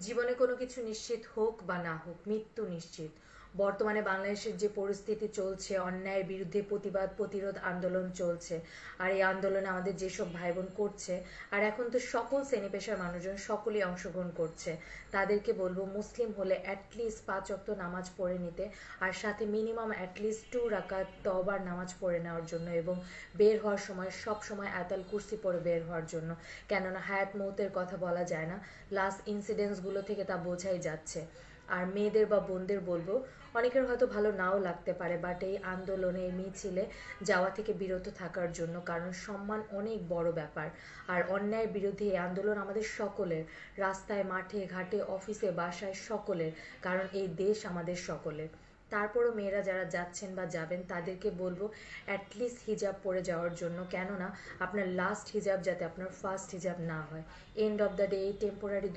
জীবনে কোনো কিছু নিশ্চিত হোক বা না হোক, মৃত্যু নিশ্চিত। বর্তমানে বাংলাদেশের যে পরিস্থিতি চলছে, অন্যায়ের বিরুদ্ধে প্রতিবাদ প্রতিরোধ আন্দোলন চলছে। আর এই আন্দোলনে আমাদের যেসব ভাই বোন করছে, আর এখন তো সকল শ্রেণী পেশার মানুষজন সকলেই অংশগ্রহণ করছে। তাদেরকে বলবো মুসলিম হলে অ্যাটলিস্ট 5 ওয়াক্ত নামাজ পড়ে নিতে, আর সাথে মিনিমাম অ্যাটলিস্ট 2 রাকাত তওবার নামাজ পড়ে নেওয়ার জন্য, এবং বের হওয়ার সময় সব সময় আয়াতুল কুরসি পড়ে বের হওয়ার জন্য। কেননা হায়াত মৌতের কথা বলা যায় না, লাস্ট ইনসিডেন্টসগুলো থেকে তা বোঝাই যাচ্ছে। আর মেয়েদের বা বোনদের বলবো, অনেকের হয়তো ভালো নাও লাগতে পারে, বাট এই আন্দোলনে এই মিছিলে যাওয়া থেকে বিরত থাকার জন্য, কারণ সম্মান অনেক বড় ব্যাপার। আর অন্যায়ের বিরুদ্ধে এই আন্দোলন আমাদের সকলের, রাস্তায় মাঠে ঘাটে অফিসে বাসায় সকলের, কারণ এই দেশ আমাদের সকলের। তারপরও মেয়েরা যারা যাচ্ছেন বা যাবেন তাদেরকে বলবো অ্যাটলিস্ট হিজাব পরে যাওয়ার জন্য, কেননা আপনার লাস্ট হিজাব যাতে আপনার ফার্স্ট হিজাব না হয়। এন্ড অফ দ্য ডে এই টেম্পোরারি